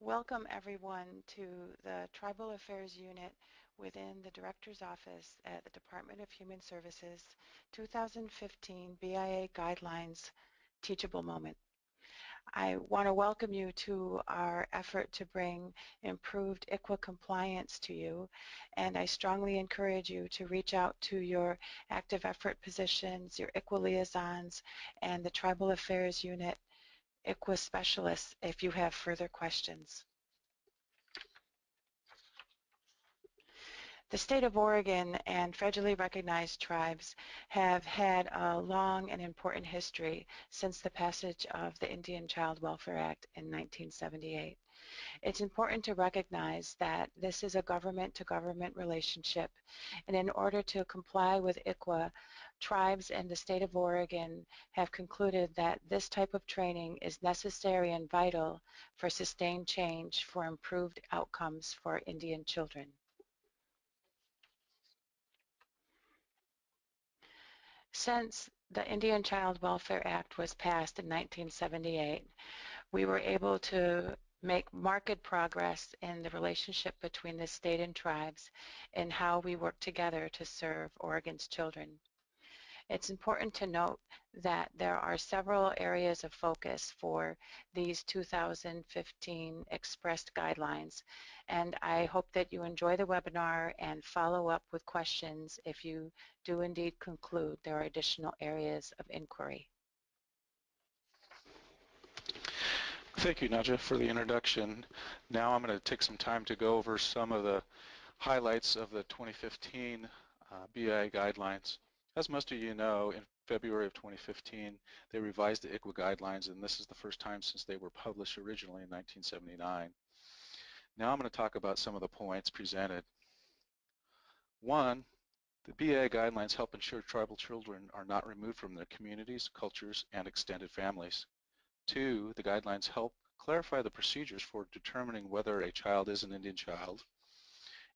Welcome everyone to the Tribal Affairs Unit within the Director's Office at the Department of Human Services 2015 BIA Guidelines Teachable Moment. I want to welcome you to our effort to bring improved ICWA compliance to you, and I strongly encourage you to reach out to your active effort positions, your ICWA liaisons, and the Tribal Affairs Unit ICWA specialists if you have further questions. The state of Oregon and federally recognized tribes have had a long and important history since the passage of the Indian Child Welfare Act in 1978. It's important to recognize that this is a government-to-government relationship, and in order to comply with ICWA, tribes and the state of Oregon have concluded that this type of training is necessary and vital for sustained change for improved outcomes for Indian children. Since the Indian Child Welfare Act was passed in 1978, we were able to make marked progress in the relationship between the state and tribes and how we work together to serve Oregon's children. It's important to note that there are several areas of focus for these 2015 expressed guidelines, and I hope that you enjoy the webinar and follow up with questions if you do indeed conclude there are additional areas of inquiry. Thank you, Nadja, for the introduction. Now I'm going to take some time to go over some of the highlights of the 2015 BIA guidelines. As most of you know, in February of 2015, they revised the ICWA guidelines, and this is the first time since they were published originally in 1979. Now I'm going to talk about some of the points presented. One, the BIA guidelines help ensure tribal children are not removed from their communities, cultures, and extended families. Two, the guidelines help clarify the procedures for determining whether a child is an Indian child.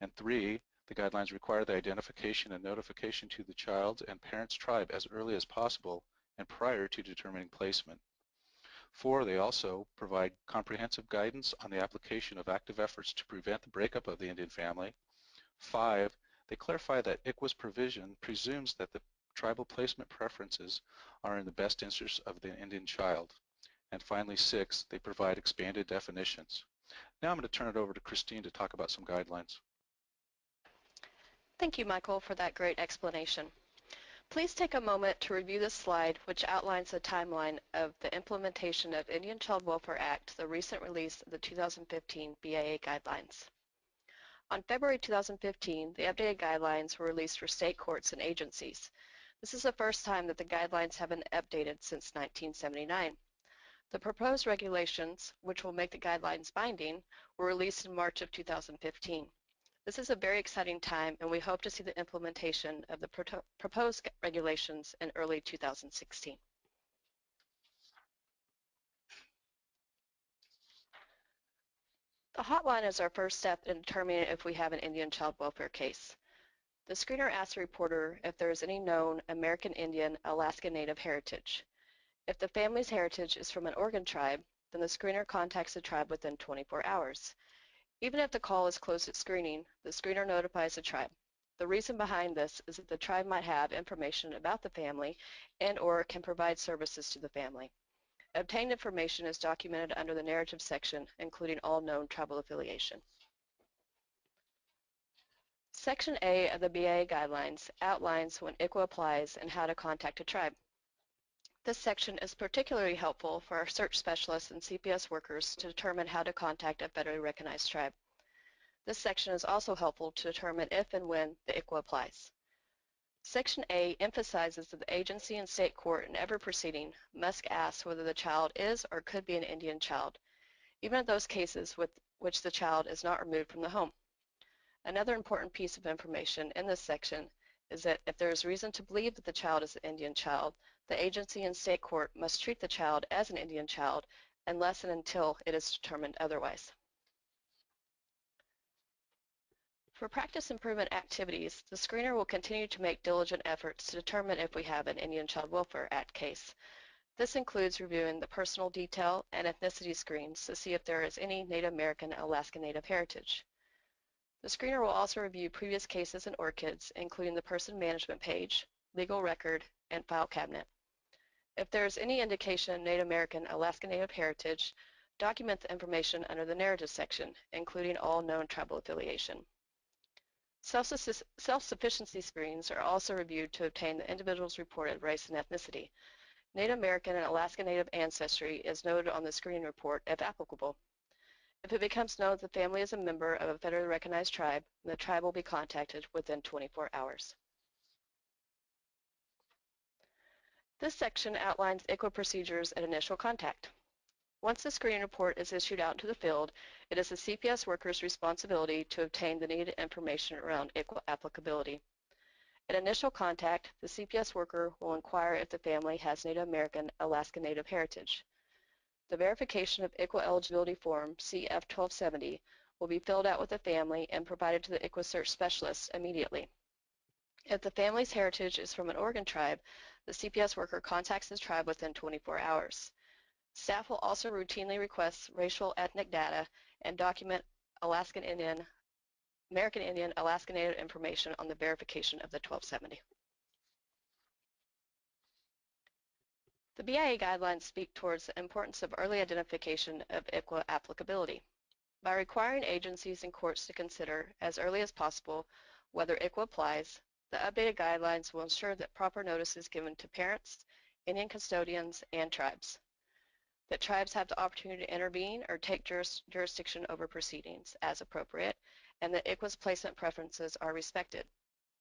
And three, the guidelines require the identification and notification to the child and parent's tribe as early as possible and prior to determining placement. Four, they also provide comprehensive guidance on the application of active efforts to prevent the breakup of the Indian family. Five, they clarify that ICWA's provision presumes that the tribal placement preferences are in the best interest of the Indian child. And finally, six, they provide expanded definitions. Now I'm going to turn it over to Christine to talk about some guidelines. Thank you, Michael, for that great explanation. Please take a moment to review this slide, which outlines the timeline of the implementation of Indian Child Welfare Act, the recent release of the 2015 BIA guidelines. On February 2015, the updated guidelines were released for state courts and agencies. This is the first time that the guidelines have been updated since 1979. The proposed regulations, which will make the guidelines binding, were released in March of 2015. This is a very exciting time, and we hope to see the implementation of the proposed regulations in early 2016. The hotline is our first step in determining if we have an Indian child welfare case. The screener asks the reporter if there is any known American Indian Alaska Native heritage. If the family's heritage is from an Oregon tribe, then the screener contacts the tribe within 24 hours. Even if the call is closed at screening, the screener notifies the tribe. The reason behind this is that the tribe might have information about the family and/or can provide services to the family. Obtained information is documented under the narrative section, including all known tribal affiliation. Section A of the BIA guidelines outlines when ICWA applies and how to contact a tribe. This section is particularly helpful for our search specialists and CPS workers to determine how to contact a federally recognized tribe. This section is also helpful to determine if and when the ICWA applies. Section A emphasizes that the agency and state court in every proceeding must ask whether the child is or could be an Indian child, even in those cases with which the child is not removed from the home. Another important piece of information in this section is that if there is reason to believe that the child is an Indian child, the agency and state court must treat the child as an Indian child unless and until it is determined otherwise. For practice improvement activities, the screener will continue to make diligent efforts to determine if we have an Indian Child Welfare Act case. This includes reviewing the personal detail and ethnicity screens to see if there is any Native American and Alaska Native heritage. The screener will also review previous cases and ORCIDs, including the person management page, legal record, and file cabinet. If there is any indication of Native American, Alaska Native heritage, document the information under the narrative section, including all known tribal affiliation. Self-sufficiency screens are also reviewed to obtain the individual's reported race and ethnicity. Native American and Alaska Native ancestry is noted on the screening report if applicable. If it becomes known that the family is a member of a federally recognized tribe, the tribe will be contacted within 24 hours. This section outlines ICWA procedures at initial contact. Once the screening report is issued out into the field, it is the CPS worker's responsibility to obtain the needed information around ICWA applicability. At initial contact, the CPS worker will inquire if the family has Native American, Alaska Native heritage. The verification of ICWA eligibility form CF-1270 will be filled out with the family and provided to the ICWA search specialist immediately. If the family's heritage is from an Oregon tribe, the CPS worker contacts the tribe within 24 hours. Staff will also routinely request racial ethnic data and document Alaskan Indian, American Indian, Alaska Native information on the verification of the 1270. The BIA guidelines speak towards the importance of early identification of ICWA applicability. By requiring agencies and courts to consider as early as possible whether ICWA applies, the updated guidelines will ensure that proper notice is given to parents, Indian custodians, and tribes. That tribes have the opportunity to intervene or take jurisdiction over proceedings as appropriate, and that ICWA's placement preferences are respected.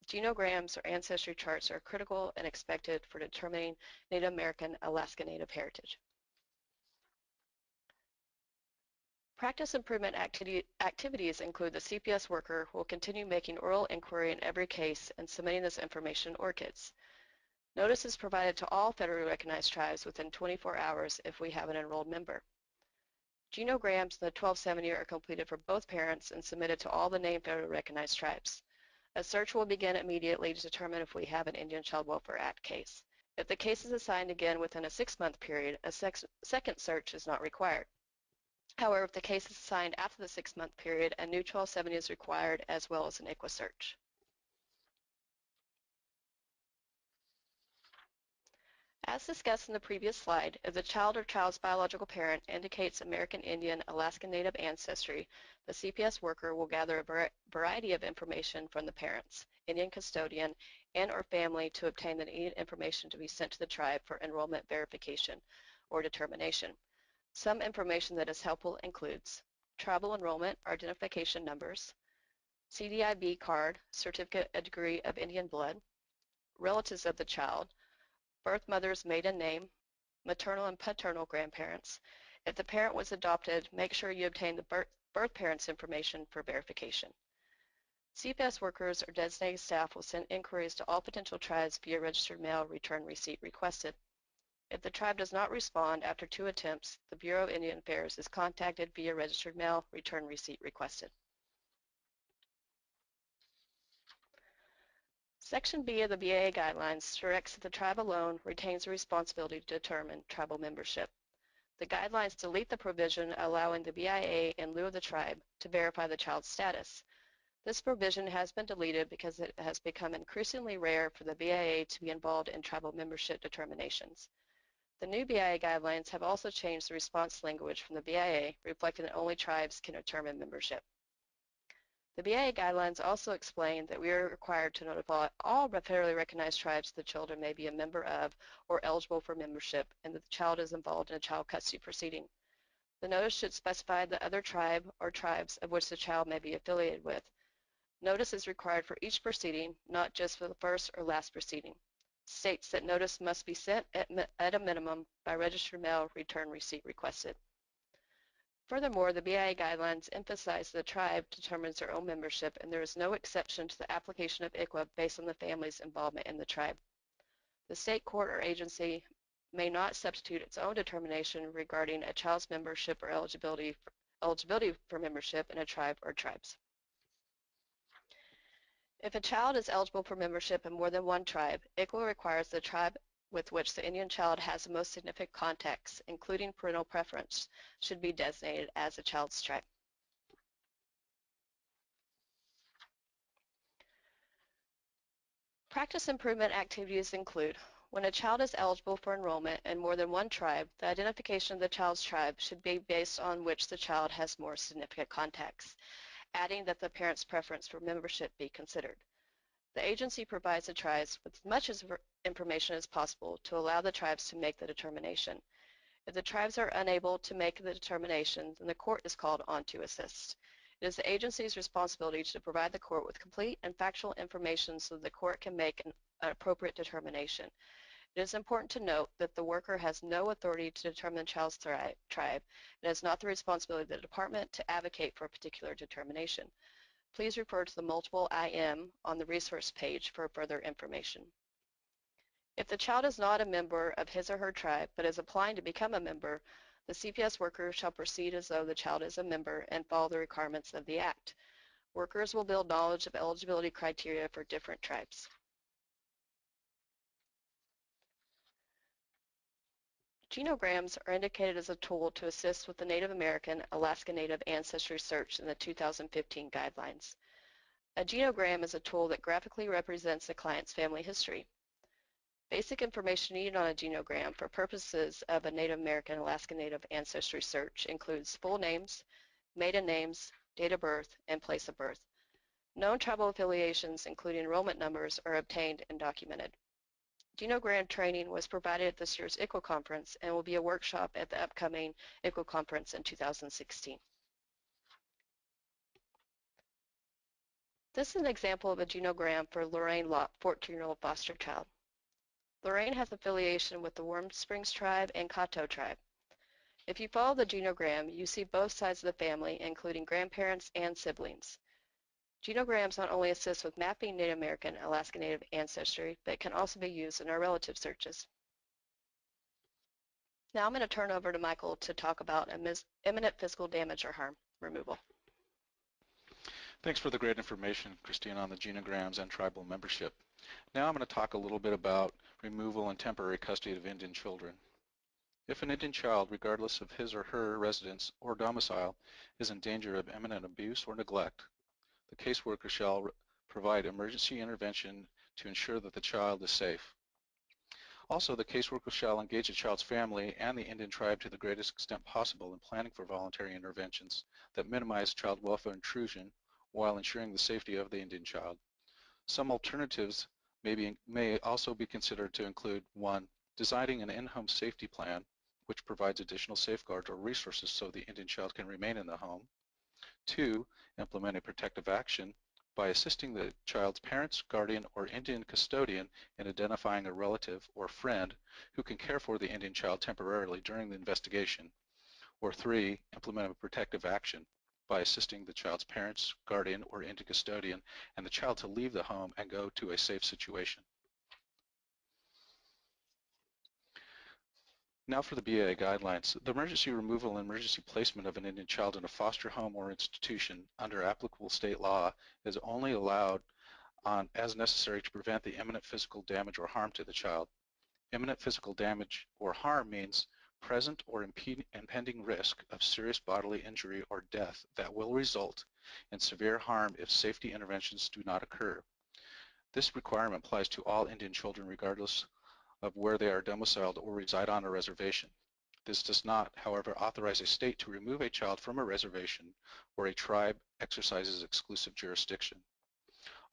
Genograms or ancestry charts are critical and expected for determining Native American, Alaska Native heritage. Practice improvement activities include the CPS worker will continue making oral inquiry in every case and submitting this information in ORCIDs. Notice is provided to all federally recognized tribes within 24 hours if we have an enrolled member. Genograms in the 1270 are completed for both parents and submitted to all the named federally recognized tribes. A search will begin immediately to determine if we have an Indian Child Welfare Act case. If the case is assigned again within a 6-month period, a second search is not required. However, if the case is assigned after the 6-month period, a new 1270 is required as well as an ICWA search. As discussed in the previous slide, if the child or child's biological parent indicates American Indian, Alaska Native ancestry, the CPS worker will gather a variety of information from the parents, Indian custodian, and or family to obtain the needed information to be sent to the tribe for enrollment verification or determination. Some information that is helpful includes tribal enrollment identification numbers, CDIB card, certificate of degree of Indian blood, relatives of the child, birth mother's maiden name, maternal and paternal grandparents. If the parent was adopted, make sure you obtain the birth parents' information for verification. CPS workers or designated staff will send inquiries to all potential tribes via registered mail return receipt requested. If the tribe does not respond after 2 attempts, the Bureau of Indian Affairs is contacted via registered mail return receipt requested. Section B of the BIA guidelines directs that the tribe alone retains the responsibility to determine tribal membership. The guidelines delete the provision allowing the BIA in lieu of the tribe to verify the child's status. This provision has been deleted because it has become increasingly rare for the BIA to be involved in tribal membership determinations. The new BIA guidelines have also changed the response language from the BIA, reflecting that only tribes can determine membership. The BIA guidelines also explain that we are required to notify all federally recognized tribes the children may be a member of or eligible for membership and that the child is involved in a child custody proceeding. The notice should specify the other tribe or tribes of which the child may be affiliated with. Notice is required for each proceeding, not just for the first or last proceeding. States that notice must be sent at a minimum by registered mail return receipt requested. Furthermore, the BIA guidelines emphasize that the tribe determines their own membership and there is no exception to the application of ICWA based on the family's involvement in the tribe. The state court or agency may not substitute its own determination regarding a child's membership or eligibility for membership in a tribe or tribes. If a child is eligible for membership in more than one tribe, ICWA requires the tribe with which the Indian child has the most significant contacts, including parental preference, should be designated as a child's tribe. Practice improvement activities include: when a child is eligible for enrollment in more than one tribe, the identification of the child's tribe should be based on which the child has more significant contacts, adding that the parent's preference for membership be considered. The agency provides the tribes with as much information as possible to allow the tribes to make the determination. If the tribes are unable to make the determination, then the court is called on to assist. It is the agency's responsibility to provide the court with complete and factual information so the court can make an appropriate determination. It is important to note that the worker has no authority to determine the child's tribe. It is not the responsibility of the department to advocate for a particular determination. Please refer to the multiple IM on the resource page for further information. If the child is not a member of his or her tribe but is applying to become a member, the CPS worker shall proceed as though the child is a member and follow the requirements of the Act. Workers will build knowledge of eligibility criteria for different tribes. Genograms are indicated as a tool to assist with the Native American Alaska Native ancestry search in the 2015 guidelines. A genogram is a tool that graphically represents a client's family history. Basic information needed on a genogram for purposes of a Native American Alaska Native ancestry search includes full names, maiden names, date of birth, and place of birth. Known tribal affiliations, including enrollment numbers, are obtained and documented. Genogram training was provided at this year's ICWA conference and will be a workshop at the upcoming ICWA conference in 2016. This is an example of a genogram for Lorraine Locke, 14-year-old foster child. Lorraine has affiliation with the Warm Springs tribe and cont'd tribe. If you follow the genogram, you see both sides of the family, including grandparents and siblings. Genograms not only assist with mapping Native American Alaska Native ancestry, but can also be used in our relative searches. Now I'm going to turn over to Michael to talk about imminent physical damage or harm removal. Thanks for the great information, Christine, on the genograms and tribal membership. Now I'm going to talk a little bit about removal and temporary custody of Indian children. If an Indian child, regardless of his or her residence or domicile, is in danger of imminent abuse or neglect, the caseworker shall provide emergency intervention to ensure that the child is safe. Also, the caseworker shall engage the child's family and the Indian tribe to the greatest extent possible in planning for voluntary interventions that minimize child welfare intrusion while ensuring the safety of the Indian child. Some alternatives may also be considered to include: 1. Designing an in-home safety plan which provides additional safeguards or resources so the Indian child can remain in the home. 2. Implementing protective action by assisting the child's parents, guardian, or Indian custodian in identifying a relative or friend who can care for the Indian child temporarily during the investigation. Or 3. Implementing protective action by assisting the child's parents, guardian, or Indian custodian and the child to leave the home and go to a safe situation. Now for the BIA guidelines. The emergency removal and emergency placement of an Indian child in a foster home or institution under applicable state law is only allowed as necessary to prevent the imminent physical damage or harm to the child. Imminent physical damage or harm means present or impending risk of serious bodily injury or death that will result in severe harm if safety interventions do not occur. This requirement applies to all Indian children regardless of where they are domiciled or reside on a reservation. This does not, however, authorize a state to remove a child from a reservation where a tribe exercises exclusive jurisdiction.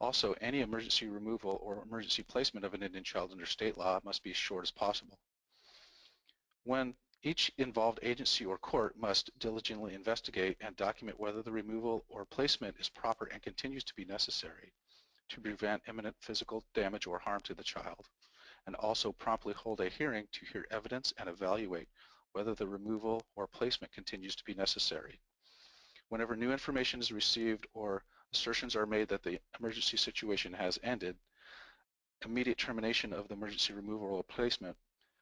Also, any emergency removal or emergency placement of an Indian child under state law must be as short as possible. When each involved agency or court must diligently investigate and document whether the removal or placement is proper and continues to be necessary to prevent imminent physical damage or harm to the child, and also promptly hold a hearing to hear evidence and evaluate whether the removal or placement continues to be necessary. Whenever new information is received or assertions are made that the emergency situation has ended, immediate termination of the emergency removal or placement,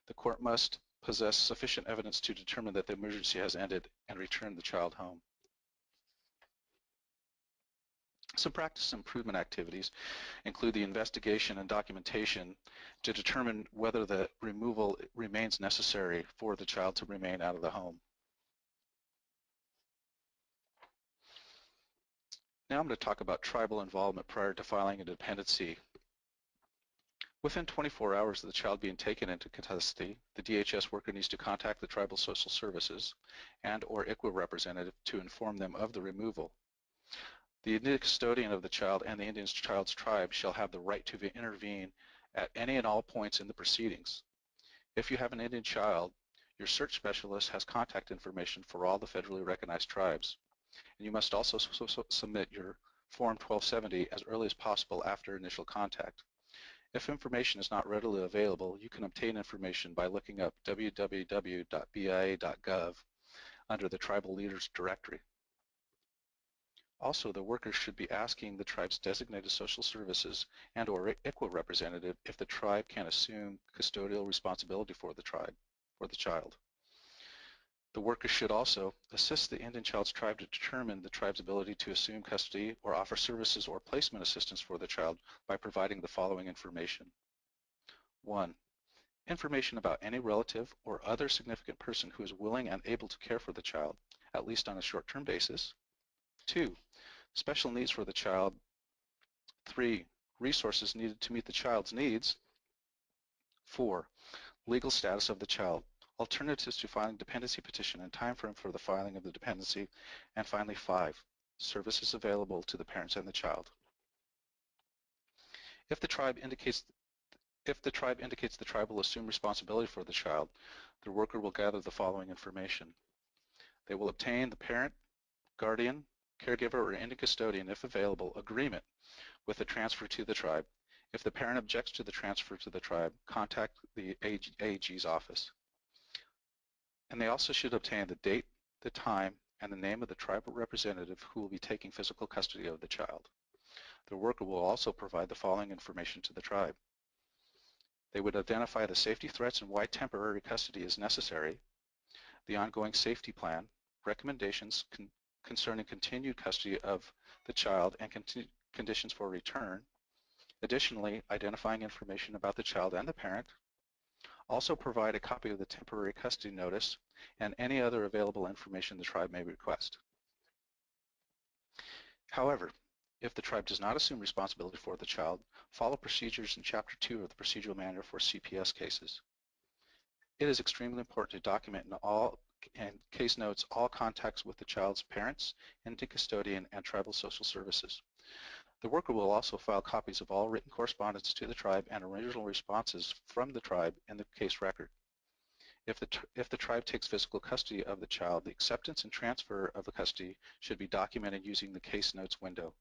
the court must possess sufficient evidence to determine that the emergency has ended and return the child home. Some practice improvement activities include the investigation and documentation to determine whether the removal remains necessary for the child to remain out of the home. Now I'm going to talk about tribal involvement prior to filing a dependency. Within 24 hours of the child being taken into custody, the DHS worker needs to contact the tribal social services and or ICWA representative to inform them of the removal. The Indian custodian of the child and the Indian child's tribe shall have the right to intervene at any and all points in the proceedings. If you have an Indian child, your search specialist has contact information for all the federally recognized tribes, and you must also submit your Form 1270 as early as possible after initial contact. If information is not readily available, you can obtain information by looking up www.bia.gov under the Tribal Leaders Directory. Also, the workers should be asking the tribe's designated social services and or ICWA representative if the tribe can assume custodial responsibility for the child. The workers should also assist the Indian child's tribe to determine the tribe's ability to assume custody or offer services or placement assistance for the child by providing the following information. 1. Information about any relative or other significant person who is willing and able to care for the child, at least on a short-term basis. 2. Special needs for the child. 3. Resources needed to meet the child's needs. 4. Legal status of the child. Alternatives to filing dependency petition and time frame for the filing of the dependency. And finally, 5. Services available to the parents and the child. If the tribe indicates the tribe will assume responsibility for the child, the worker will gather the following information. They will obtain the parent, guardian, caregiver, or Indian custodian, if available, agreement with the transfer to the tribe. If the parent objects to the transfer to the tribe, contact the AG's office. And they also should obtain the date, the time, and the name of the tribal representative who will be taking physical custody of the child. The worker will also provide the following information to the tribe. They would identify the safety threats and why temporary custody is necessary, the ongoing safety plan, recommendations concerning continued custody of the child and conditions for return. Additionally, identifying information about the child and the parent. Also provide a copy of the temporary custody notice and any other available information the tribe may request. However, if the tribe does not assume responsibility for the child, follow procedures in Chapter 2 of the Procedural Manual for CPS cases. It is extremely important to document in case notes all contacts with the child's parents, Indian custodian, and tribal social services. The worker will also file copies of all written correspondence to the tribe and original responses from the tribe in the case record. If the tribe takes physical custody of the child, the acceptance and transfer of the custody should be documented using the case notes window.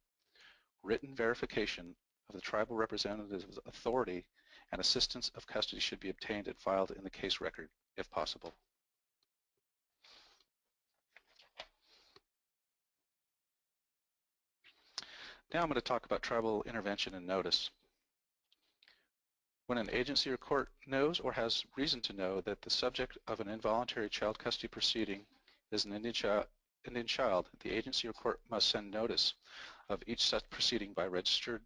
Written verification of the tribal representative's authority and assistance of custody should be obtained and filed in the case record, if possible. Now I'm going to talk about tribal intervention and notice. When an agency or court knows or has reason to know that the subject of an involuntary child custody proceeding is an Indian child, the agency or court must send notice of each such proceeding by registered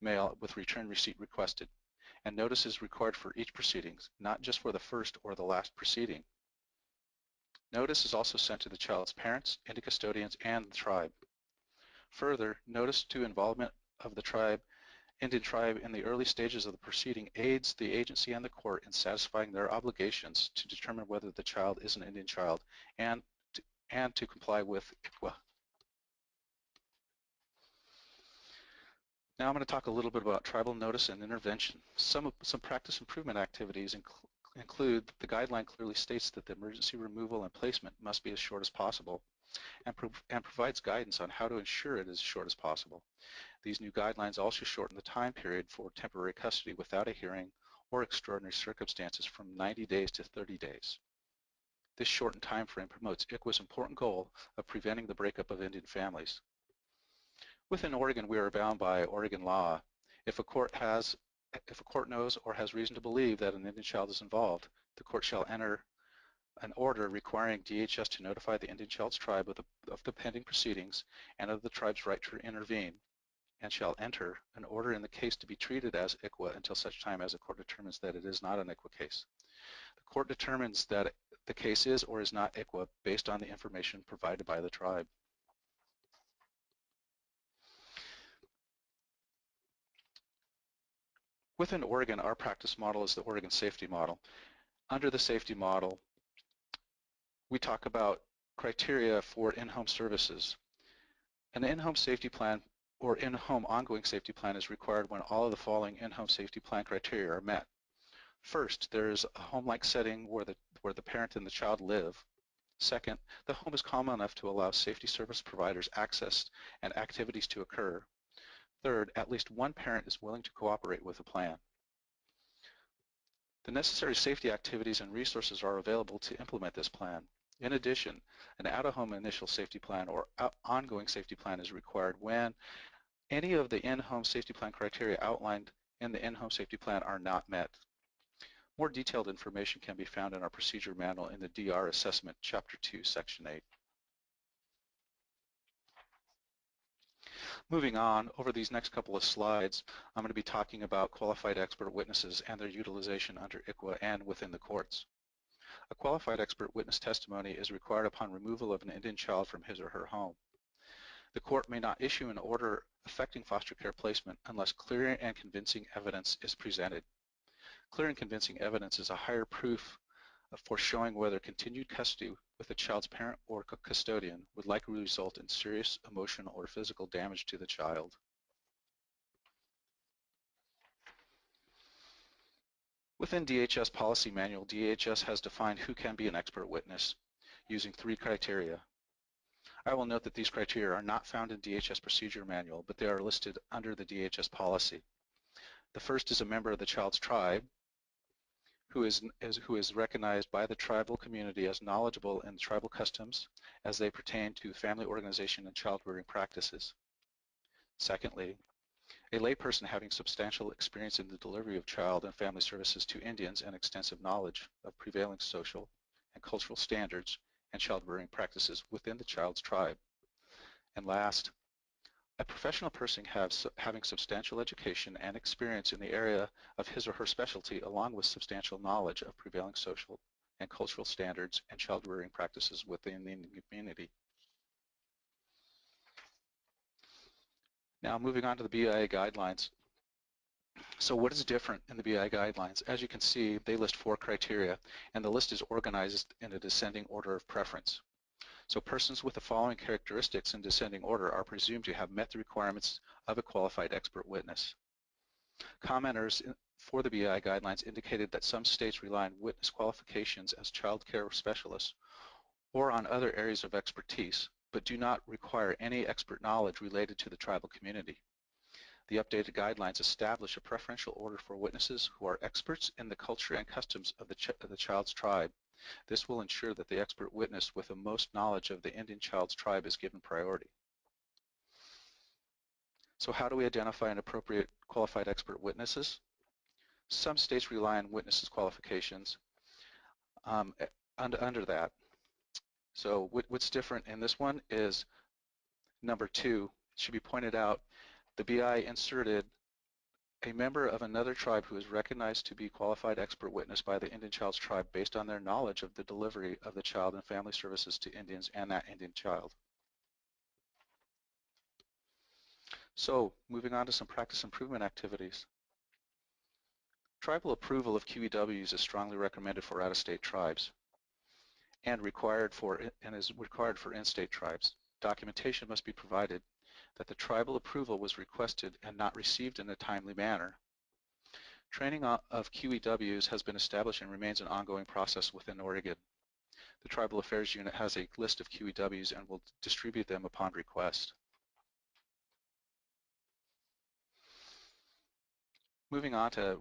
mail with return receipt requested. And notice is required for each proceedings, not just for the first or the last proceeding. Notice is also sent to the child's parents, Indian custodians, and the tribe. Further, notice to involvement of the Indian tribe in the early stages of the proceeding aids the agency and the court in satisfying their obligations to determine whether the child is an Indian child and to comply with ICWA. Now I'm going to talk a little bit about tribal notice and intervention. Some practice improvement activities include the guideline clearly states that the emergency removal and placement must be as short as possible and provides guidance on how to ensure it is as short as possible. These new guidelines also shorten the time period for temporary custody without a hearing or extraordinary circumstances from 90 days to 30 days. This shortened time frame promotes ICWA's important goal of preventing the breakup of Indian families. Within Oregon, we are bound by Oregon law. If a court knows or has reason to believe that an Indian child is involved, the court shall enter an order requiring DHS to notify the Indian child's tribe of the pending proceedings and of the tribe's right to intervene and shall enter an order in the case to be treated as ICWA until such time as the court determines that it is not an ICWA case. The court determines that the case is or is not ICWA based on the information provided by the tribe. Within Oregon, our practice model is the Oregon safety model. Under the safety model, we talk about criteria for in-home services. An in-home safety plan or in-home ongoing safety plan is required when all of the following in-home safety plan criteria are met. First, there is a home-like setting where the parent and the child live. Second, the home is calm enough to allow safety service providers access and activities to occur. Third, at least one parent is willing to cooperate with the plan. The necessary safety activities and resources are available to implement this plan. In addition, an out-of-home initial safety plan or ongoing safety plan is required when any of the in-home safety plan criteria outlined in the in-home safety plan are not met. More detailed information can be found in our procedure manual in the DR Assessment, Chapter 2, Section 8. Moving on, over these next couple of slides, I'm going to be talking about qualified expert witnesses and their utilization under ICWA and within the courts. A qualified expert witness testimony is required upon removal of an Indian child from his or her home. The court may not issue an order affecting foster care placement unless clear and convincing evidence is presented. Clear and convincing evidence is a higher proof for showing whether continued custody with the child's parent or custodian would likely result in serious emotional or physical damage to the child. Within DHS Policy Manual, DHS has defined who can be an expert witness using 3 criteria. I will note that these criteria are not found in DHS Procedure Manual, but they are listed under the DHS policy. The first is a member of the child's tribe who is recognized by the tribal community as knowledgeable in tribal customs as they pertain to family organization and child rearing practices. Secondly, a layperson having substantial experience in the delivery of child and family services to Indians and extensive knowledge of prevailing social and cultural standards and child rearing practices within the child's tribe. And last, a professional person having substantial education and experience in the area of his or her specialty along with substantial knowledge of prevailing social and cultural standards and child rearing practices within the Indian community. Now moving on to the BIA guidelines. So what is different in the BIA guidelines? As you can see, they list 4 criteria, and the list is organized in a descending order of preference. So persons with the following characteristics in descending order are presumed to have met the requirements of a qualified expert witness. Commenters for the BIA guidelines indicated that some states rely on witness qualifications as child care specialists or on other areas of expertise, but do not require any expert knowledge related to the tribal community. The updated guidelines establish a preferential order for witnesses who are experts in the culture and customs of the child's tribe. This will ensure that the expert witness with the most knowledge of the Indian child's tribe is given priority. So how do we identify an appropriate qualified expert witnesses? Some states rely on witnesses qualifications under that. So what's different in this one is number 2, it should be pointed out, the BI inserted a member of another tribe who is recognized to be qualified expert witness by the Indian child's tribe based on their knowledge of the delivery of the child and family services to Indians and that Indian child. So moving on to some practice improvement activities. Tribal approval of QEWs is strongly recommended for out-of-state tribes and is required for in-state tribes. Documentation must be provided that the tribal approval was requested and not received in a timely manner. Training of QEWs has been established and remains an ongoing process within Oregon. The Tribal Affairs Unit has a list of QEWs and will distribute them upon request. Moving on to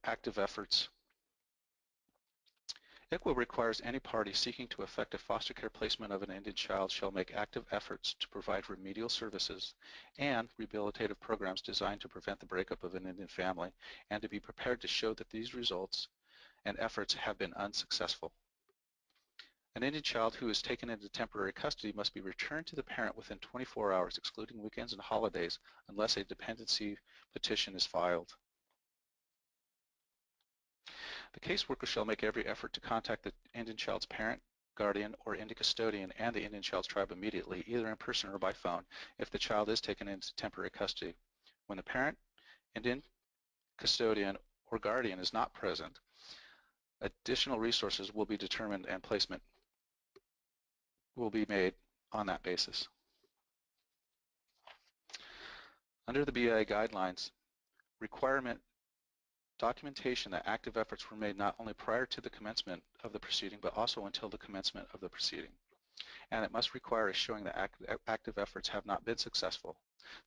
active efforts. ICWA requires any party seeking to effect a foster care placement of an Indian child shall make active efforts to provide remedial services and rehabilitative programs designed to prevent the breakup of an Indian family and to be prepared to show that these results and efforts have been unsuccessful. An Indian child who is taken into temporary custody must be returned to the parent within 24 hours, excluding weekends and holidays, unless a dependency petition is filed. The caseworker shall make every effort to contact the Indian child's parent, guardian, or Indian custodian and the Indian child's tribe immediately, either in person or by phone, if the child is taken into temporary custody. When the parent, Indian custodian, or guardian is not present, additional resources will be determined and placement will be made on that basis. Under the BIA guidelines, requirement documentation that active efforts were made not only prior to the commencement of the proceeding, but also until the commencement of the proceeding. And it must require a showing that active efforts have not been successful.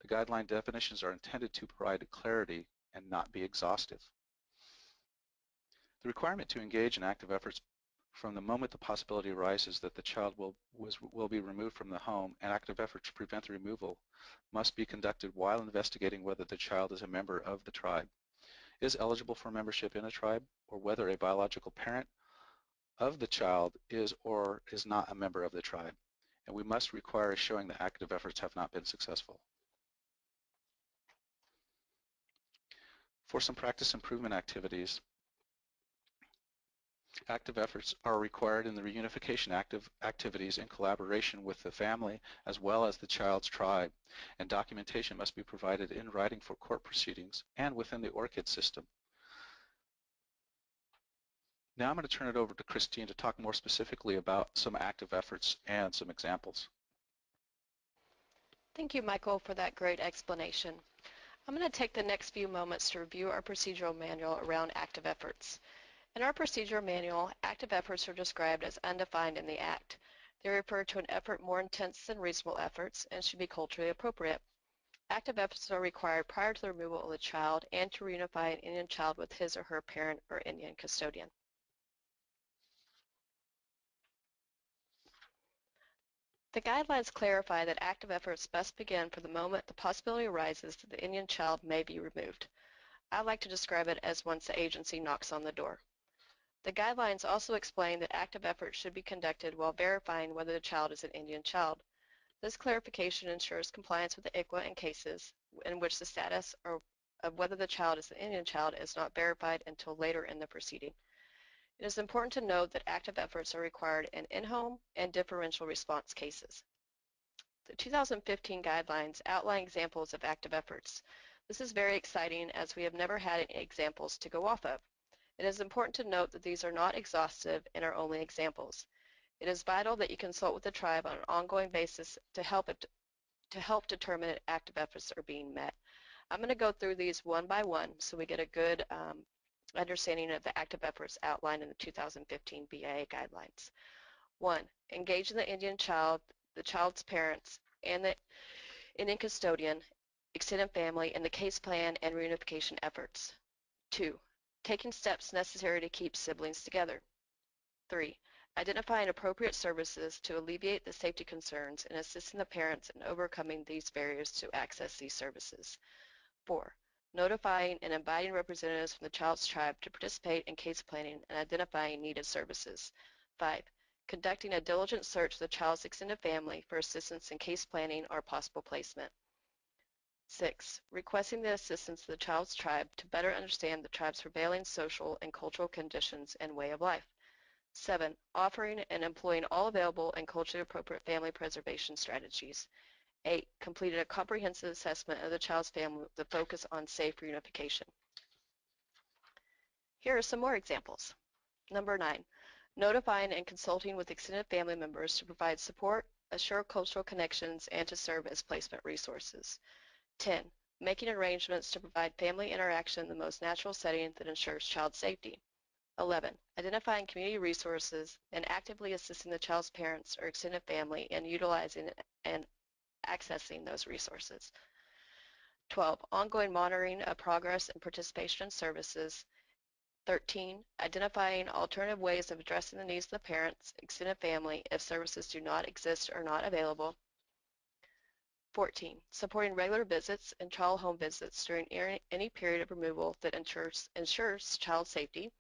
The guideline definitions are intended to provide clarity and not be exhaustive. The requirement to engage in active efforts from the moment the possibility arises that the child will be removed from the home, and active efforts to prevent the removal must be conducted while investigating whether the child is a member of the tribe, is eligible for membership in a tribe, or whether a biological parent of the child is or is not a member of the tribe. And we must require a showing that active efforts have not been successful. For some practice improvement activities, active efforts are required in the reunification activities in collaboration with the family as well as the child's tribe, and documentation must be provided in writing for court proceedings and within the ORCID system. Now I'm going to turn it over to Christine to talk more specifically about some active efforts and some examples. Thank you, Michael, for that great explanation. I'm going to take the next few moments to review our procedural manual around active efforts. In our procedural manual, active efforts are described as undefined in the Act. They refer to an effort more intense than reasonable efforts and should be culturally appropriate. Active efforts are required prior to the removal of the child and to reunify an Indian child with his or her parent or Indian custodian. The guidelines clarify that active efforts must begin from the moment the possibility arises that the Indian child may be removed. I like to describe it as once the agency knocks on the door. The guidelines also explain that active efforts should be conducted while verifying whether the child is an Indian child. This clarification ensures compliance with the ICWA in cases in which the status of whether the child is an Indian child is not verified until later in the proceeding. It is important to note that active efforts are required in in-home and differential response cases. The 2015 guidelines outline examples of active efforts. This is very exciting as we have never had any examples to go off of. It is important to note that these are not exhaustive and are only examples. It is vital that you consult with the tribe on an ongoing basis to help determine if active efforts are being met. I'm going to go through these one by one so we get a good understanding of the active efforts outlined in the 2015 BIA guidelines. 1. Engage in the Indian child, the child's parents, and the Indian custodian, extended family in the case plan and reunification efforts. 2. Taking steps necessary to keep siblings together. 3. Identifying appropriate services to alleviate the safety concerns and assisting the parents in overcoming these barriers to access these services. 4. Notifying and inviting representatives from the child's tribe to participate in case planning and identifying needed services. 5. Conducting a diligent search of the child's extended family for assistance in case planning or possible placement. 6. Requesting the assistance of the child's tribe to better understand the tribe's prevailing social and cultural conditions and way of life. 7. Offering and employing all available and culturally appropriate family preservation strategies. 8. Completing a comprehensive assessment of the child's family with a focus on safe reunification. Here are some more examples. Number 9. Notifying and consulting with extended family members to provide support, assure cultural connections, and to serve as placement resources. 10. Making arrangements to provide family interaction in the most natural setting that ensures child safety. 11. Identifying community resources and actively assisting the child's parents or extended family in utilizing and accessing those resources. 12. Ongoing monitoring of progress and participation in services. 13. Identifying alternative ways of addressing the needs of the parents, extended family, if services do not exist or not available. 14. Supporting regular visits and child home visits during any period of removal that ensures child safety.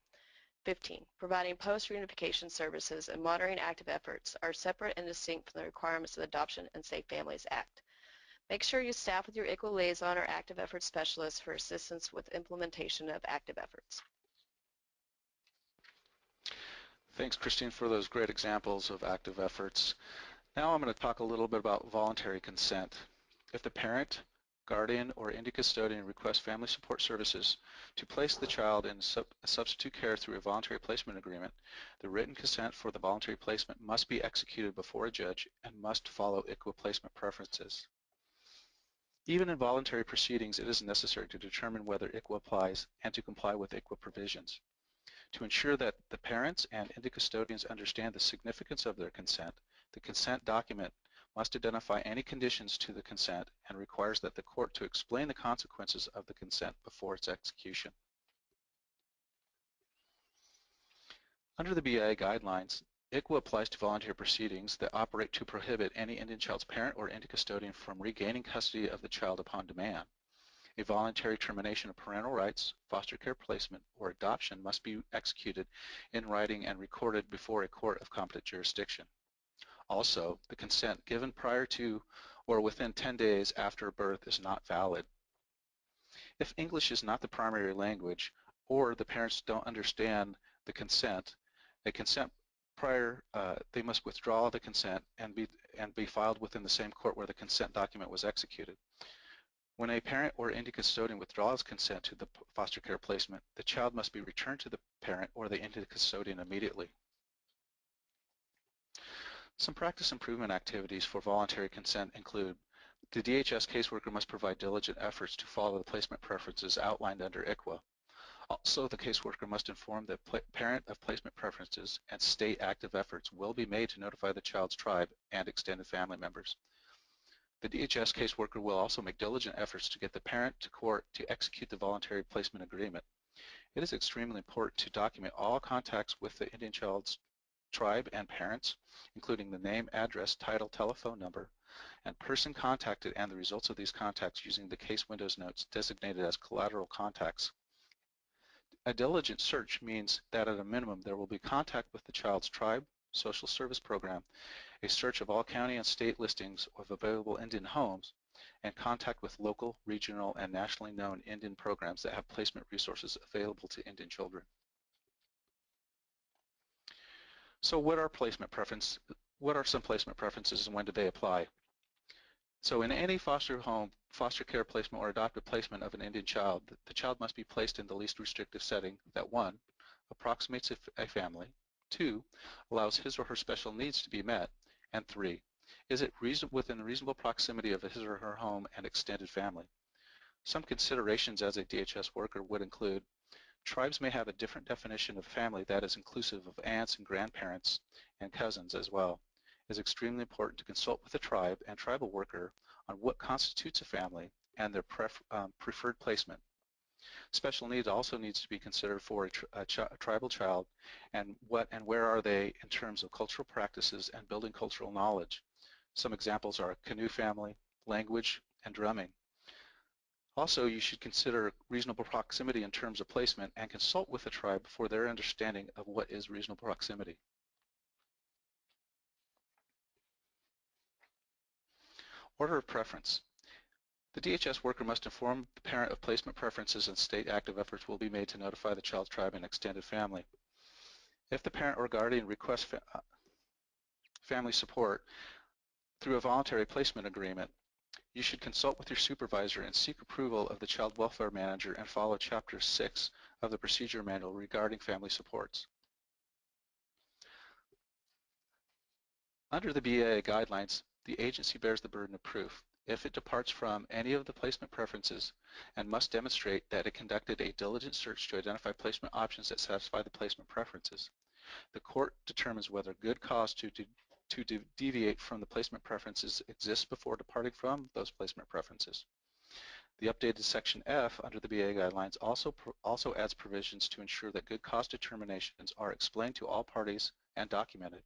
15. Providing post-reunification services and monitoring active efforts are separate and distinct from the requirements of the Adoption and Safe Families Act. Make sure you staff with your ICWA liaison or active efforts specialist for assistance with implementation of active efforts. Thanks, Christine, for those great examples of active efforts. Now I'm going to talk a little bit about voluntary consent. If the parent, guardian, or Indian custodian requests family support services to place the child in substitute care through a voluntary placement agreement, the written consent for the voluntary placement must be executed before a judge and must follow ICWA placement preferences. Even in voluntary proceedings, it is necessary to determine whether ICWA applies and to comply with ICWA provisions. To ensure that the parents and Indian custodians understand the significance of their consent, the consent document must identify any conditions to the consent and requires that the court to explain the consequences of the consent before its execution. Under the BIA guidelines, ICWA applies to voluntary proceedings that operate to prohibit any Indian child's parent or Indian custodian from regaining custody of the child upon demand. A voluntary termination of parental rights, foster care placement, or adoption must be executed in writing and recorded before a court of competent jurisdiction. Also, the consent given prior to or within 10 days after birth is not valid. If English is not the primary language or the parents don't understand the consent, they must withdraw the consent and be filed within the same court where the consent document was executed. When a parent or Indian custodian withdraws consent to the foster care placement, the child must be returned to the parent or the Indian custodian immediately. Some practice improvement activities for voluntary consent include the DHS caseworker must provide diligent efforts to follow the placement preferences outlined under ICWA. Also, the caseworker must inform the parent of placement preferences and state active efforts will be made to notify the child's tribe and extended family members. The DHS caseworker will also make diligent efforts to get the parent to court to execute the voluntary placement agreement. It is extremely important to document all contacts with the Indian child's tribe and parents, including the name, address, title, telephone number, and person contacted and the results of these contacts using the case windows notes designated as collateral contacts. A diligent search means that at a minimum there will be contact with the child's tribe, social service program, a search of all county and state listings of available Indian homes, and contact with local, regional, and nationally known Indian programs that have placement resources available to Indian children. So what are some placement preferences and when do they apply? So in any foster home, foster care placement, or adoptive placement of an Indian child, the child must be placed in the least restrictive setting that 1, approximates a family, 2, allows his or her special needs to be met, and 3, is it within reasonable proximity of his or her home and extended family. Some considerations as a DHS worker would include tribes may have a different definition of family that is inclusive of aunts and grandparents and cousins as well. It is extremely important to consult with the tribe and tribal worker on what constitutes a family and their preferred placement. Special needs also needs to be considered for a tribal child and what and where are they in terms of cultural practices and building cultural knowledge. Some examples are canoe family, language, and drumming. Also, you should consider reasonable proximity in terms of placement and consult with the tribe for their understanding of what is reasonable proximity. Order of preference. The DHS worker must inform the parent of placement preferences and state active efforts will be made to notify the child's tribe and extended family. If the parent or guardian requests family support through a voluntary placement agreement, you should consult with your supervisor and seek approval of the child welfare manager and follow Chapter 6 of the procedure manual regarding family supports. Under the BIA guidelines, the agency bears the burden of proof if it departs from any of the placement preferences and must demonstrate that it conducted a diligent search to identify placement options that satisfy the placement preferences. The court determines whether good cause to deviate from the placement preferences exists before departing from those placement preferences. The updated Section F under the BIA guidelines also adds provisions to ensure that good cause determinations are explained to all parties and documented.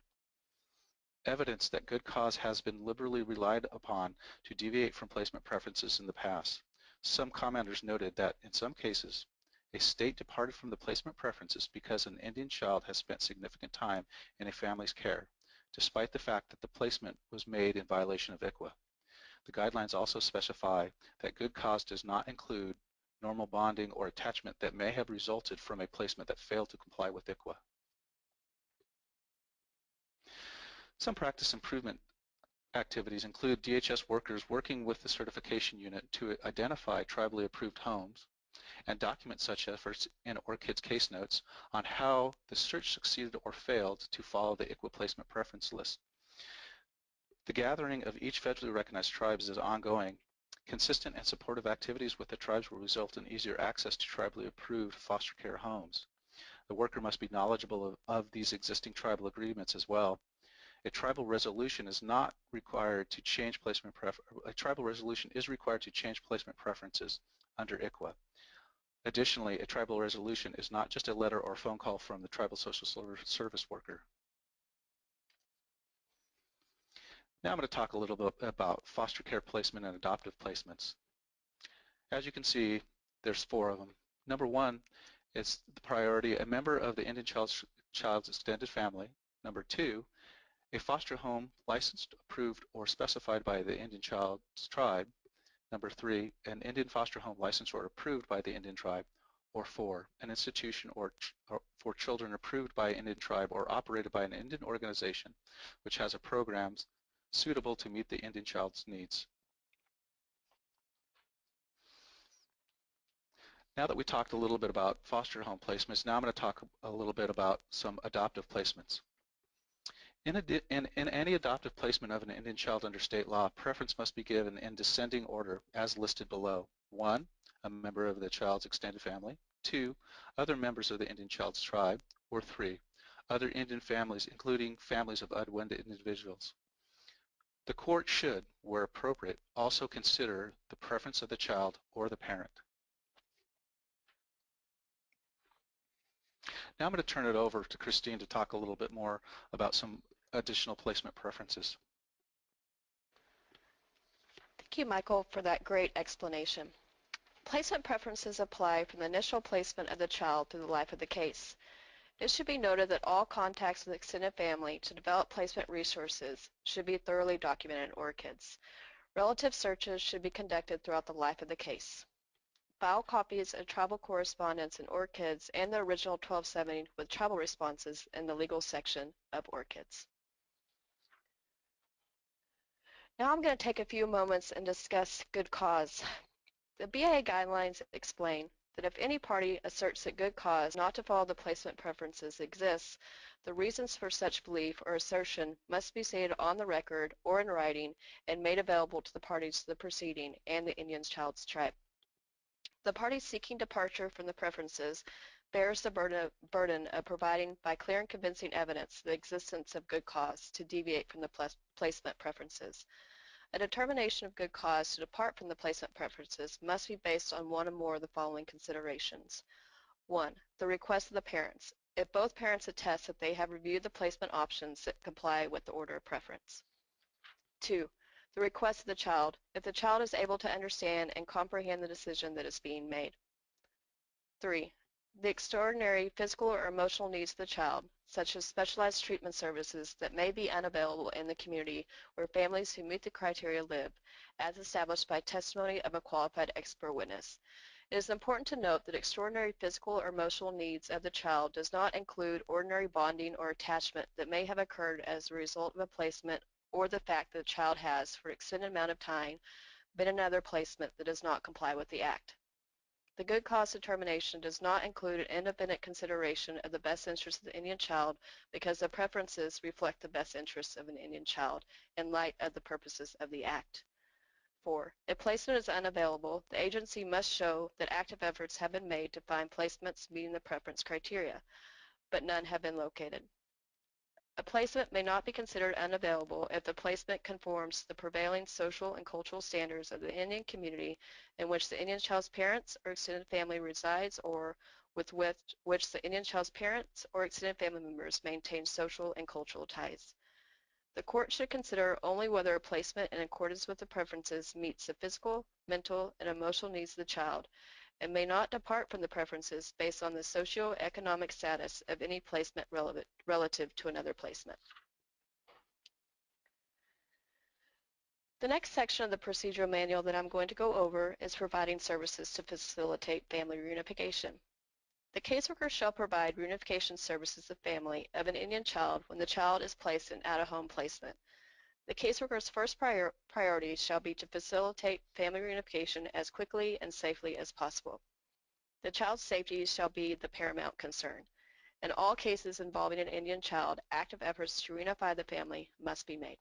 Evidence that good cause has been liberally relied upon to deviate from placement preferences in the past. Some commenters noted that in some cases, A state departed from the placement preferences because an Indian child has spent significant time in a family's care, despite the fact that the placement was made in violation of ICWA. The guidelines also specify that good cause does not include normal bonding or attachment that may have resulted from a placement that failed to comply with ICWA. Some practice improvement activities include DHS workers working with the certification unit to identify tribally approved homes and document such efforts in ORCID's case notes on how the search succeeded or failed to follow the ICWA placement preference list. The gathering of each federally recognized tribes is ongoing. Consistent and supportive activities with the tribes will result in easier access to tribally approved foster care homes. The worker must be knowledgeable of these existing tribal agreements as well. A tribal resolution is not required to change placement a tribal resolution is required to change placement preferences under ICWA. Additionally, a tribal resolution is not just a letter or phone call from the tribal social service worker. Now I'm going to talk a little bit about foster care placement and adoptive placements. As you can see, there's 4 of them. Number 1 is the priority, a member of the Indian child's extended family. Number 2, a foster home licensed, approved, or specified by the Indian child's tribe. Number 3, an Indian foster home licensed or approved by the Indian tribe. Or 4, an institution or for children approved by an Indian tribe or operated by an Indian organization which has a programs suitable to meet the Indian child's needs. Now that we talked a little bit about foster home placements, now I'm going to talk a little bit about some adoptive placements. In any adoptive placement of an Indian child under state law, preference must be given in descending order as listed below. 1, a member of the child's extended family. 2, other members of the Indian child's tribe. Or 3, other Indian families, including families of unwedded individuals. The court should, where appropriate, also consider the preference of the child or the parent. Now I'm going to turn it over to Christine to talk a little bit more about some additional placement preferences. Thank you, Michael, for that great explanation. Placement preferences apply from the initial placement of the child through the life of the case. It should be noted that all contacts with extended family to develop placement resources should be thoroughly documented in ORCIDs. Relative searches should be conducted throughout the life of the case. File copies of tribal correspondence in ORCIDs and the original 1270 with tribal responses in the legal section of ORCIDs. Now I'm going to take a few moments and discuss good cause. The BIA guidelines explain that if any party asserts that good cause not to follow the placement preferences exists, the reasons for such belief or assertion must be stated on the record or in writing and made available to the parties to the proceeding and the Indian child's tribe. The party seeking departure from the preferences bears the burden of providing by clear and convincing evidence the existence of good cause to deviate from the placement preferences. A determination of good cause to depart from the placement preferences must be based on one or more of the following considerations. 1, the request of the parents, if both parents attest that they have reviewed the placement options that comply with the order of preference. 2, the request of the child, if the child is able to understand and comprehend the decision that is being made. 3, the extraordinary physical or emotional needs of the child, such as specialized treatment services that may be unavailable in the community where families who meet the criteria live, as established by testimony of a qualified expert witness. It is important to note that extraordinary physical or emotional needs of the child does not include ordinary bonding or attachment that may have occurred as a result of a placement or the fact that the child has, for an extended amount of time, been in another placement that does not comply with the Act. The good cause determination does not include an independent consideration of the best interests of the Indian child because the preferences reflect the best interests of an Indian child in light of the purposes of the Act. 4, if placement is unavailable, the agency must show that active efforts have been made to find placements meeting the preference criteria, but none have been located. A placement may not be considered unavailable if the placement conforms to the prevailing social and cultural standards of the Indian community in which the Indian child's parents or extended family resides or with which the Indian child's parents or extended family members maintain social and cultural ties. The court should consider only whether a placement in accordance with the preferences meets the physical, mental, and emotional needs of the child, and may not depart from the preferences based on the socio-economic status of any placement relative to another placement. The next section of the procedural manual that I'm going to go over is providing services to facilitate family reunification. The caseworker shall provide reunification services to family of an Indian child when the child is placed in out-of-home placement. The caseworker's first priority shall be to facilitate family reunification as quickly and safely as possible. The child's safety shall be the paramount concern. In all cases involving an Indian child, active efforts to reunify the family must be made.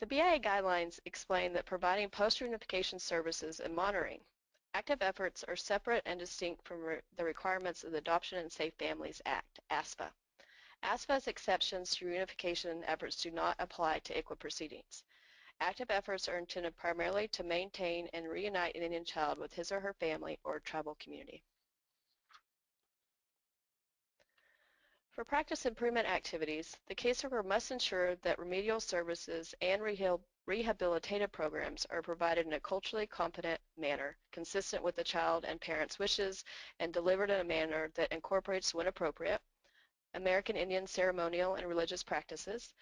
The BIA guidelines explain that providing post-reunification services and monitoring active efforts are separate and distinct from the requirements of the Adoption and Safe Families Act, ASFA. ASFA's exceptions to reunification efforts do not apply to ICWA proceedings. Active efforts are intended primarily to maintain and reunite an Indian child with his or her family or tribal community. For practice improvement activities, the caseworker must ensure that remedial services and rehabilitative programs are provided in a culturally competent manner, consistent with the child and parents' wishes, and delivered in a manner that incorporates, when appropriate, American Indian ceremonial and religious practices,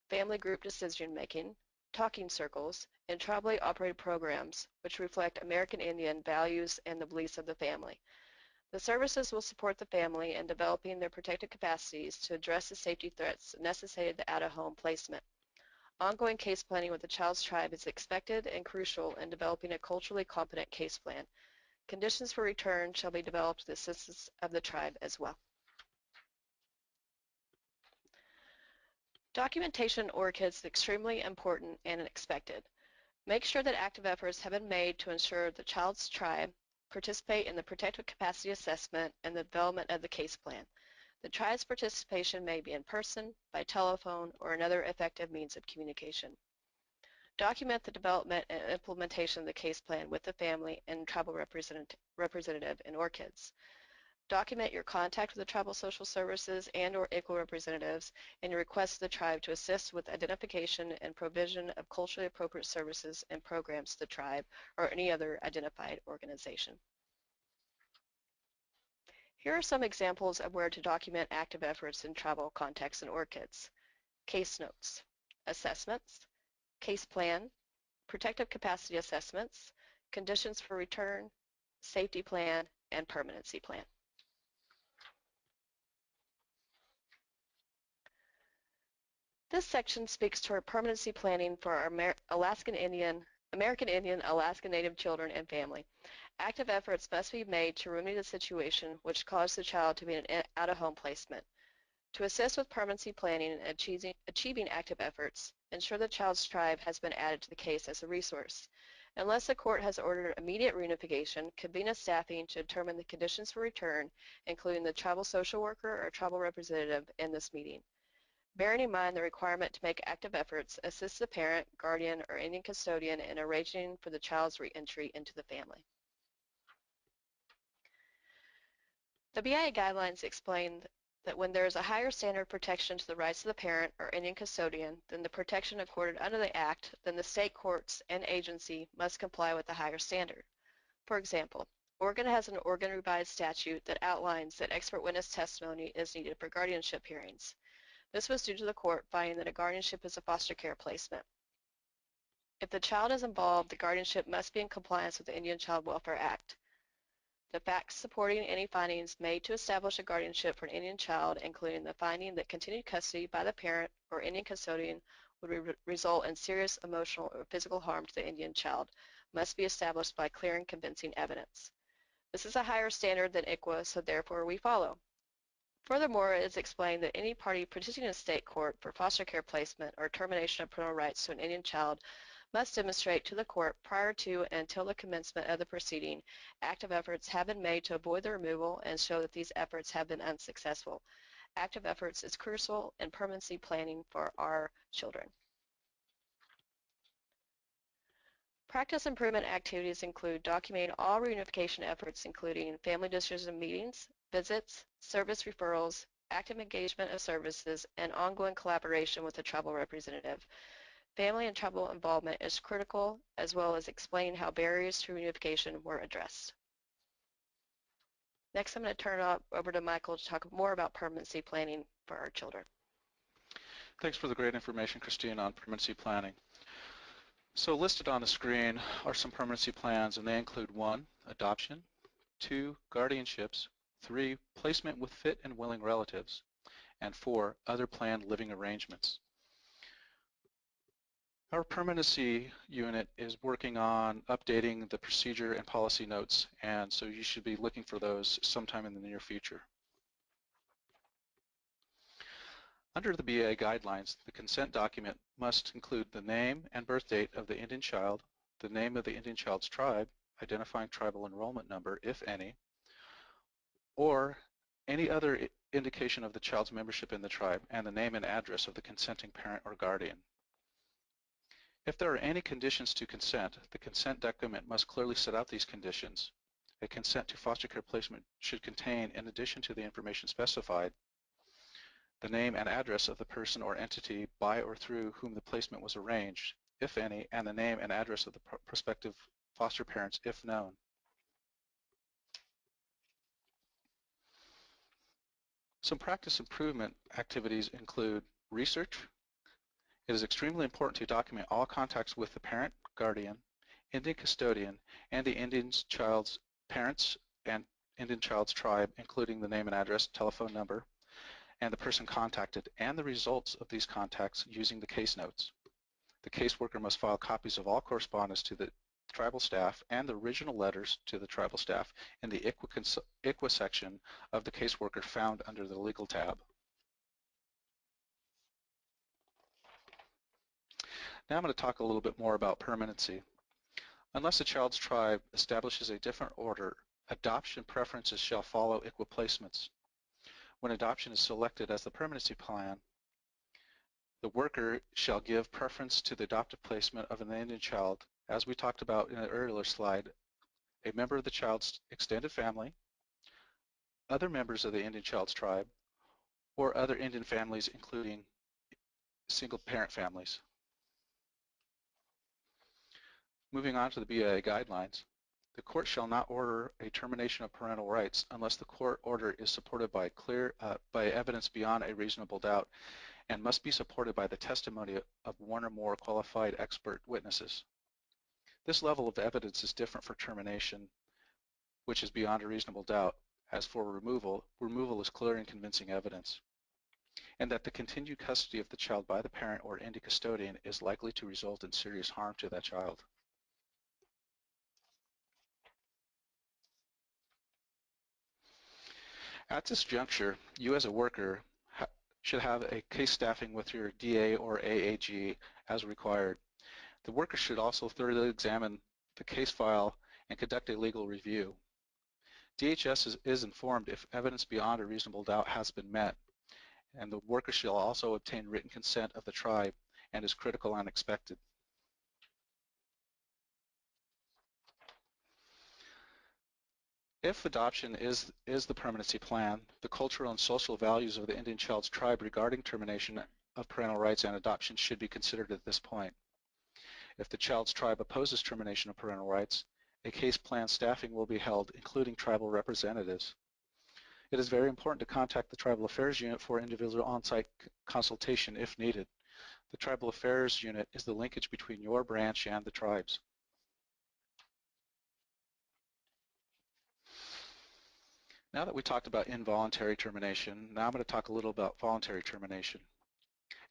family group decision-making, talking circles, and tribally operated programs which reflect American Indian values and the beliefs of the family. The services will support the family in developing their protective capacities to address the safety threats necessitated the out-of-home placement. Ongoing case planning with the child's tribe is expected and crucial in developing a culturally competent case plan. Conditions for return shall be developed with the assistance of the tribe as well. Documentation in ORCID is extremely important and expected. Make sure that active efforts have been made to ensure the child's tribe participate in the protective capacity assessment and the development of the case plan. The tribe's participation may be in person, by telephone, or another effective means of communication. Document the development and implementation of the case plan with the family and tribal representative in ORCIDs. Document your contact with the tribal social services and/or ICWA representatives and your request to the tribe to assist with identification and provision of culturally appropriate services and programs to the tribe or any other identified organization. Here are some examples of where to document active efforts in tribal contexts and ORCIDs. Case notes, assessments, case plan, protective capacity assessments, conditions for return, safety plan, and permanency plan. This section speaks to our permanency planning for our American Indian, Alaska Native children and family. Active efforts must be made to remedy the situation which caused the child to be in an out-of-home placement. To assist with permanency planning and achieving active efforts, ensure the child's tribe has been added to the case as a resource. Unless the court has ordered immediate reunification, convene a staffing to determine the conditions for return, including the tribal social worker or tribal representative in this meeting. Bearing in mind the requirement to make active efforts, assist the parent, guardian, or Indian custodian in arranging for the child's re-entry into the family. The BIA guidelines explain that when there is a higher standard of protection to the rights of the parent or Indian custodian than the protection accorded under the Act, then the state courts and agency must comply with the higher standard. For example, Oregon has an Oregon revised statute that outlines that expert witness testimony is needed for guardianship hearings. This was due to the court finding that a guardianship is a foster care placement. If the child is involved, the guardianship must be in compliance with the Indian Child Welfare Act. The facts supporting any findings made to establish a guardianship for an Indian child, including the finding that continued custody by the parent or Indian custodian would result in serious emotional or physical harm to the Indian child, must be established by clear and convincing evidence. This is a higher standard than ICWA, so therefore we follow. Furthermore, it is explained that any party petitioning a state court for foster care placement or termination of parental rights to an Indian child must demonstrate to the court prior to and until the commencement of the proceeding, active efforts have been made to avoid the removal and show that these efforts have been unsuccessful. Active efforts is crucial in permanency planning for our children. Practice improvement activities include documenting all reunification efforts, including family decision meetings, visits, service referrals, active engagement of services, and ongoing collaboration with the tribal representative. Family and tribal involvement is critical, as well as explain how barriers to reunification were addressed. Next, I'm going to turn it over to Michael to talk more about permanency planning for our children. Thanks for the great information, Christine, on permanency planning. So listed on the screen are some permanency plans, and they include 1, adoption, 2, guardianships, 3, placement with fit and willing relatives, and 4, other planned living arrangements. Our permanency unit is working on updating the procedure and policy notes, and so you should be looking for those sometime in the near future. Under the BIA guidelines, the consent document must include the name and birth date of the Indian child, the name of the Indian child's tribe, identifying tribal enrollment number, if any, or any other indication of the child's membership in the tribe, and the name and address of the consenting parent or guardian. If there are any conditions to consent, the consent document must clearly set out these conditions. A consent to foster care placement should contain, in addition to the information specified, the name and address of the person or entity by or through whom the placement was arranged, if any, and the name and address of the prospective foster parents, if known. Some practice improvement activities include research. It is extremely important to document all contacts with the parent, guardian, Indian custodian, and the Indian child's parents and Indian child's tribe, including the name and address, telephone number, and the person contacted, and the results of these contacts using the case notes. The caseworker must file copies of all correspondence to the tribal staff and the original letters to the tribal staff in the ICWA section of the caseworker found under the legal tab. Now I'm going to talk a little bit more about permanency. Unless a child's tribe establishes a different order, adoption preferences shall follow ICWA placements. When adoption is selected as the permanency plan, the worker shall give preference to the adoptive placement of an Indian child, as we talked about in an earlier slide, a member of the child's extended family, other members of the Indian child's tribe, or other Indian families, including single parent families. Moving on to the BIA guidelines, the court shall not order a termination of parental rights unless the court order is supported by by evidence beyond a reasonable doubt and must be supported by the testimony of one or more qualified expert witnesses. This level of evidence is different for termination, which is beyond a reasonable doubt. As for removal, removal is clear and convincing evidence, and that the continued custody of the child by the parent or Indian custodian is likely to result in serious harm to that child. At this juncture, you as a worker should have a case staffing with your DA or AAG as required. The worker should also thoroughly examine the case file and conduct a legal review. DHS is informed if evidence beyond a reasonable doubt has been met, and the worker shall also obtain written consent of the tribe and is critical and expected. If adoption is the permanency plan, the cultural and social values of the Indian child's tribe regarding termination of parental rights and adoption should be considered at this point. If the child's tribe opposes termination of parental rights, a case plan staffing will be held, including tribal representatives. It is very important to contact the Tribal Affairs Unit for individual on-site consultation if needed. The Tribal Affairs Unit is the linkage between your branch and the tribes. Now that we talked about involuntary termination, now I'm going to talk a little about voluntary termination.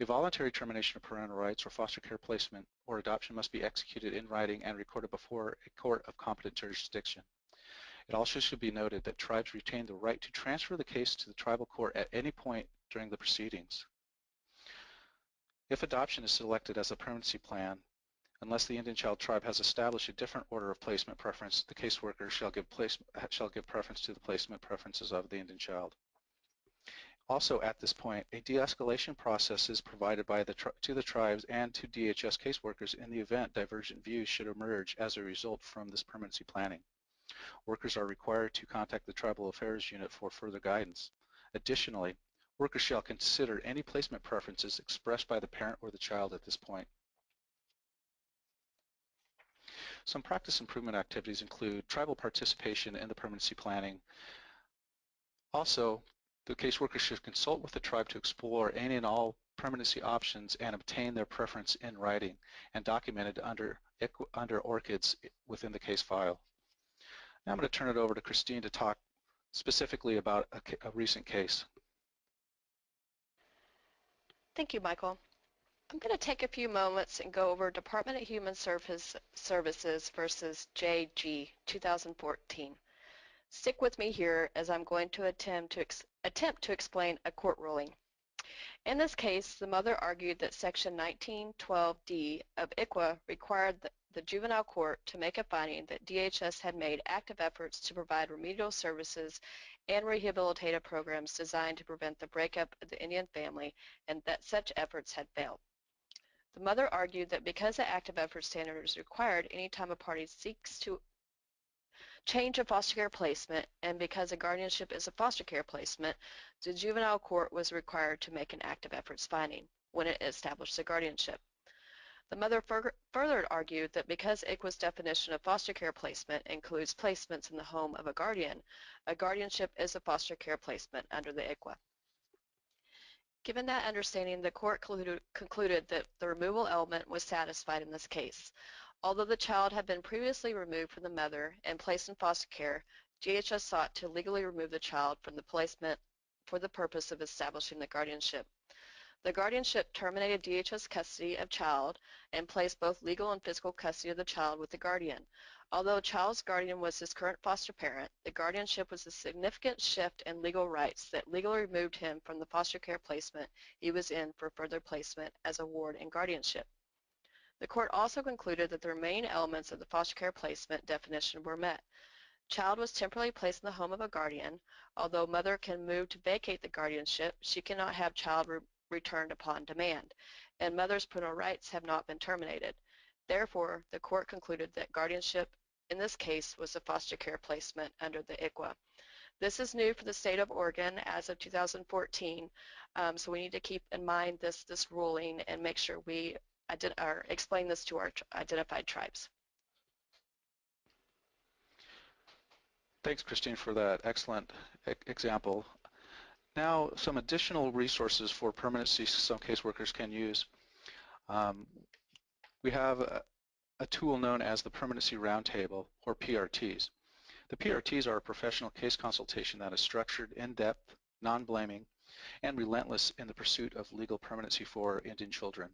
A voluntary termination of parental rights or foster care placement or adoption must be executed in writing and recorded before a court of competent jurisdiction. It also should be noted that tribes retain the right to transfer the case to the tribal court at any point during the proceedings. If adoption is selected as a permanency plan, unless the Indian child tribe has established a different order of placement preference, the caseworker shall give preference to the placement preferences of the Indian child. Also at this point, a de-escalation process is provided to the tribes and to DHS caseworkers in the event divergent views should emerge as a result from this permanency planning. Workers are required to contact the Tribal Affairs Unit for further guidance. Additionally, workers shall consider any placement preferences expressed by the parent or the child at this point. Some practice improvement activities include tribal participation in the permanency planning. Also, the caseworker should consult with the tribe to explore any and all permanency options and obtain their preference in writing and documented under ORCIDs within the case file. Now I'm going to turn it over to Christine to talk specifically about a recent case. Thank you, Michael. I'm going to take a few moments and go over Department of Human Services versus JG 2014. Stick with me here as I'm going to attempt to explain a court ruling. In this case, the mother argued that Section 1912D of ICWA required the juvenile court to make a finding that DHS had made active efforts to provide remedial services and rehabilitative programs designed to prevent the breakup of the Indian family and that such efforts had failed. The mother argued that because the active effort standard is required anytime a party seeks to change a foster care placement and because a guardianship is a foster care placement, the juvenile court was required to make an active efforts finding when it established the guardianship. The mother further argued that because ICWA's definition of foster care placement includes placements in the home of a guardianship is a foster care placement under the ICWA. Given that understanding, the court concluded that the removal element was satisfied in this case. Although the child had been previously removed from the mother and placed in foster care, DHS sought to legally remove the child from the placement for the purpose of establishing the guardianship. The guardianship terminated DHS custody of child and placed both legal and physical custody of the child with the guardian. Although the child's guardian was his current foster parent, the guardianship was a significant shift in legal rights that legally removed him from the foster care placement he was in for further placement as a ward in guardianship. The court also concluded that the remaining elements of the foster care placement definition were met. Child was temporarily placed in the home of a guardian. Although mother can move to vacate the guardianship, she cannot have child returned upon demand, and mother's parental rights have not been terminated. Therefore, the court concluded that guardianship in this case was a foster care placement under the ICWA. This is new for the state of Oregon as of 2014, so we need to keep in mind this ruling and make sure we explain this to our identified tribes. Thanks, Christine, for that excellent example. Now, some additional resources for permanency some caseworkers can use. We have a tool known as the Permanency Roundtable, or PRTs. The PRTs are a professional case consultation that is structured, in-depth, non-blaming, and relentless in the pursuit of legal permanency for Indian children.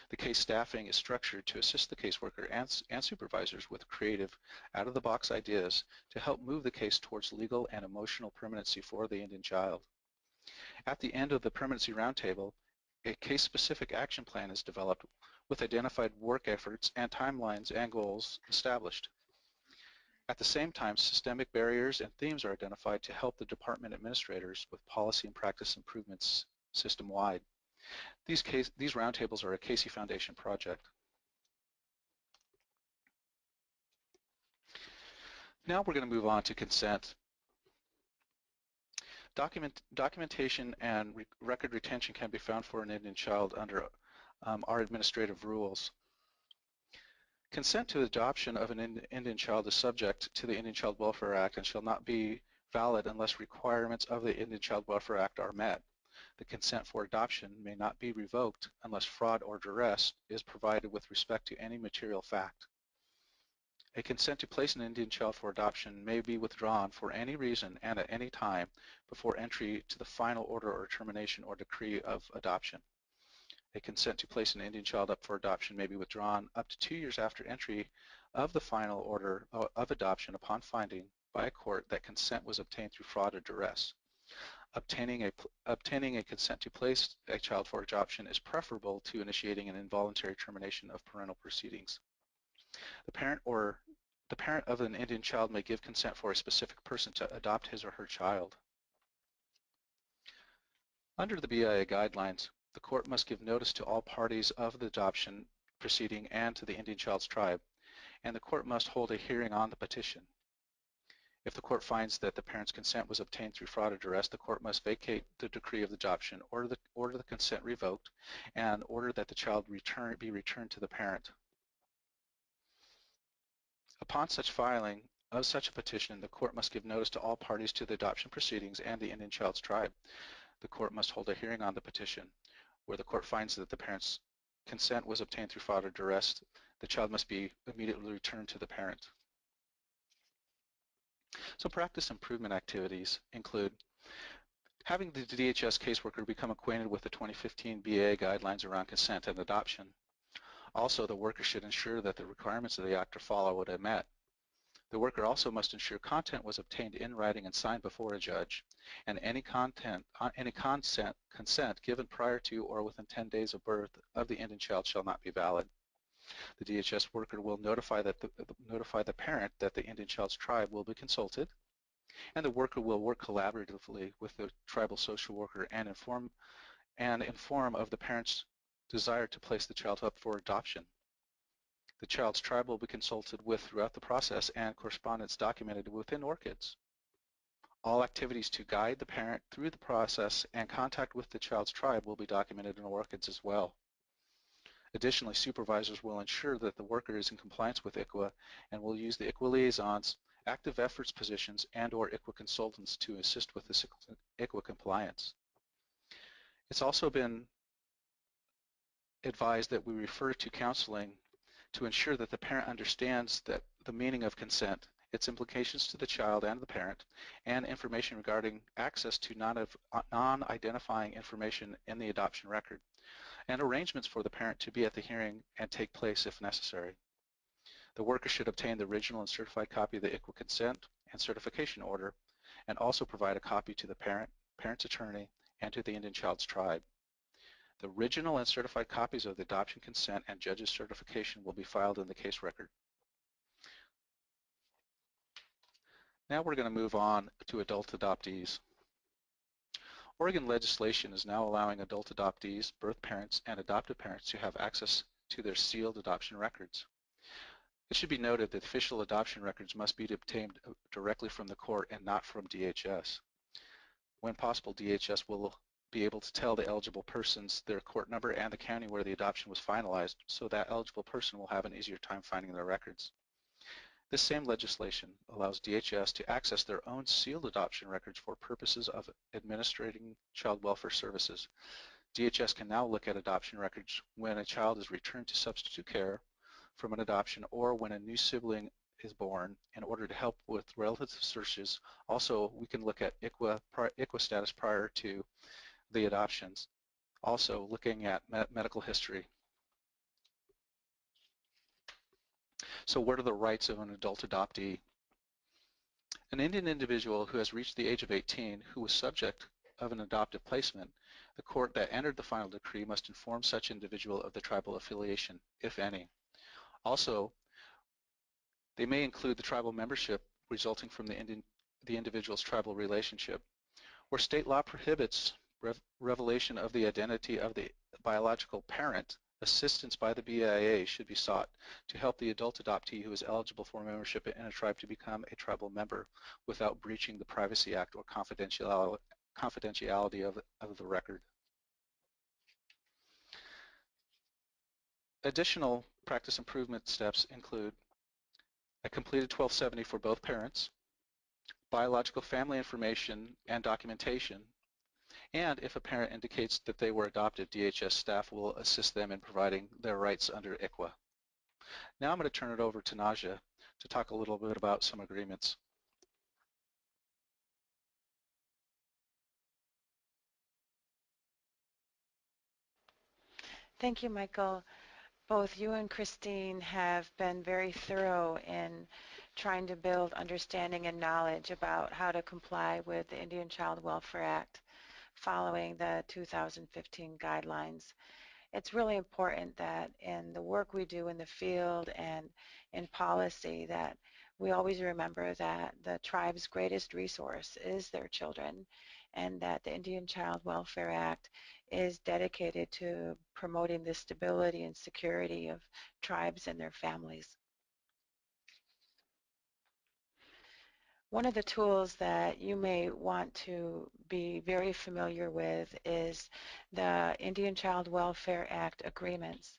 The case staffing is structured to assist the caseworker and supervisors with creative, out-of-the-box ideas to help move the case towards legal and emotional permanency for the Indian child. At the end of the Permanency Roundtable, a case-specific action plan is developed with identified work efforts and timelines and goals established. At the same time, systemic barriers and themes are identified to help the department administrators with policy and practice improvements system-wide. These roundtables are a Casey Foundation project. Now we're going to move on to consent. Documentation and record retention can be found for an Indian child under our administrative rules. Consent to adoption of an Indian child is subject to the Indian Child Welfare Act and shall not be valid unless requirements of the Indian Child Welfare Act are met. The consent for adoption may not be revoked unless fraud or duress is provided with respect to any material fact. A consent to place an Indian child for adoption may be withdrawn for any reason and at any time before entry to the final order or termination or decree of adoption. A consent to place an Indian child up for adoption may be withdrawn up to 2 years after entry of the final order of adoption upon finding by a court that consent was obtained through fraud or duress. Obtaining a consent to place a child for adoption is preferable to initiating an involuntary termination of parental proceedings. The parent of an Indian child may give consent for a specific person to adopt his or her child. Under the BIA guidelines, the court must give notice to all parties of the adoption proceeding and to the Indian child's tribe, and the court must hold a hearing on the petition. If the court finds that the parent's consent was obtained through fraud or duress, the court must vacate the decree of adoption, order the consent revoked, and order that the child be returned to the parent. Upon such filing of such a petition, the court must give notice to all parties to the adoption proceedings and the Indian child's tribe. The court must hold a hearing on the petition. Where the court finds that the parent's consent was obtained through fraud or duress, the child must be immediately returned to the parent. So practice improvement activities include having the DHS caseworker become acquainted with the 2015 BIA guidelines around consent and adoption. Also, the worker should ensure that the requirements of the act are followed and met. The worker also must ensure content was obtained in writing and signed before a judge, and any consent given prior to or within 10 days of birth of the Indian child shall not be valid. The DHS worker will notify the parent that the Indian child's tribe will be consulted, and the worker will work collaboratively with the tribal social worker and inform of the parent's desire to place the child up for adoption. The child's tribe will be consulted with throughout the process and correspondence documented within ORCIDs. All activities to guide the parent through the process and contact with the child's tribe will be documented in ORCIDs as well. Additionally, supervisors will ensure that the worker is in compliance with ICWA and will use the ICWA liaisons, active efforts positions, and/or ICWA consultants to assist with this ICWA compliance. It's also been advised that we refer to counseling to ensure that the parent understands that the meaning of consent, its implications to the child and the parent, and information regarding access to non-identifying information in the adoption record, and arrangements for the parent to be at the hearing and take place if necessary. The worker should obtain the original and certified copy of the ICWA consent and certification order, and also provide a copy to the parent's attorney, and to the Indian child's tribe. The original and certified copies of the adoption consent and judge's certification will be filed in the case record. Now we're going to move on to adult adoptees. Oregon legislation is now allowing adult adoptees, birth parents, and adoptive parents to have access to their sealed adoption records. It should be noted that official adoption records must be obtained directly from the court and not from DHS. When possible, DHS will be able to tell the eligible persons their court number and the county where the adoption was finalized, so that eligible person will have an easier time finding their records. This same legislation allows DHS to access their own sealed adoption records for purposes of administrating child welfare services. DHS can now look at adoption records when a child is returned to substitute care from an adoption or when a new sibling is born in order to help with relative searches. Also, we can look at ICWA status prior to the adoptions. Also, looking at medical history. So what are the rights of an adult adoptee? An Indian individual who has reached the age of 18 who was subject of an adoptive placement, the court that entered the final decree must inform such individual of the tribal affiliation, if any. Also, they may include the tribal membership resulting from the individual's tribal relationship. Where state law prohibits revelation of the identity of the biological parent, assistance by the BIA should be sought to help the adult adoptee who is eligible for membership in a tribe to become a tribal member without breaching the Privacy Act or confidentiality of the record. Additional practice improvement steps include a completed 1270 for both parents, biological family information and documentation, and if a parent indicates that they were adopted, DHS staff will assist them in providing their rights under ICWA. Now I'm going to turn it over to Naja to talk a little bit about some agreements. Thank you, Michael. Both you and Christine have been very thorough in trying to build understanding and knowledge about how to comply with the Indian Child Welfare Act following the 2015 guidelines. It's really important that in the work we do in the field and in policy that we always remember that the tribe's greatest resource is their children, and that the Indian Child Welfare Act is dedicated to promoting the stability and security of tribes and their families. One of the tools that you may want to be very familiar with is the Indian Child Welfare Act agreements.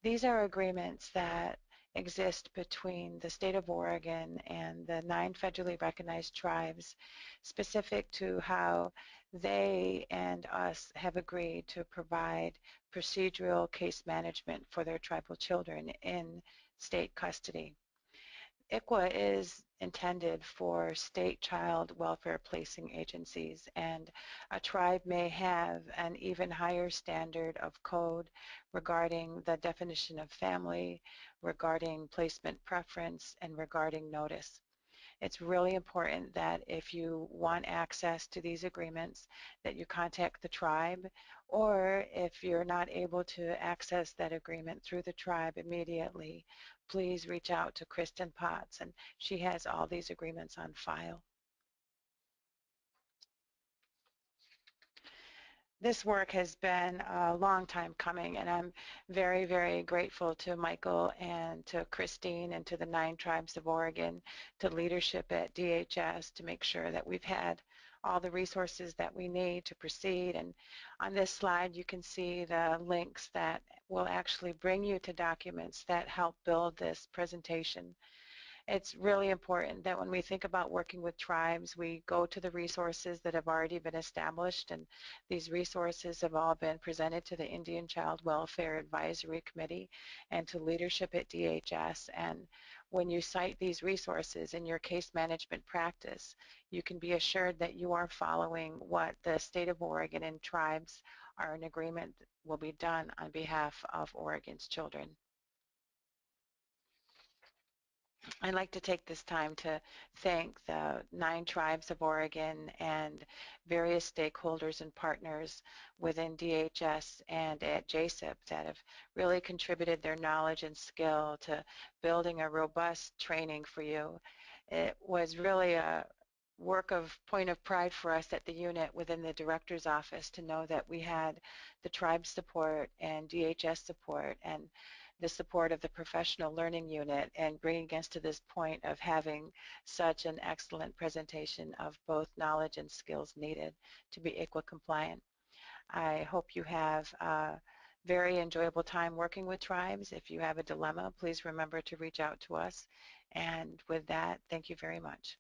These are agreements that exist between the state of Oregon and the 9 federally recognized tribes, specific to how they and us have agreed to provide procedural case management for their tribal children in state custody. ICWA is intended for state child welfare placing agencies, and a tribe may have an even higher standard of code regarding the definition of family, regarding placement preference, and regarding notice. It's really important that if you want access to these agreements, that you contact the tribe, or if you're not able to access that agreement through the tribe immediately, please reach out to Kristen Potts, and she has all these agreements on file. This work has been a long time coming, and I'm very, very grateful to Michael and to Christine and to the 9 tribes of Oregon, to leadership at DHS to make sure that we've had all the resources that we need to proceed. And on this slide, you can see the links that will actually bring you to documents that help build this presentation. It's really important that when we think about working with tribes, we go to the resources that have already been established, and these resources have all been presented to the Indian Child Welfare Advisory Committee and to leadership at DHS. And when you cite these resources in your case management practice, you can be assured that you are following what the state of Oregon and tribes are in agreement will be done on behalf of Oregon's children. I'd like to take this time to thank the 9 tribes of Oregon and various stakeholders and partners within DHS and at JSIP that have really contributed their knowledge and skill to building a robust training for you. It was really a work of point of pride for us at the unit within the director's office to know that we had the tribe support and DHS support and the support of the professional learning unit, and bringing us to this point of having such an excellent presentation of both knowledge and skills needed to be ICWA compliant. I hope you have a very enjoyable time working with tribes. If you have a dilemma, please remember to reach out to us. And with that, thank you very much.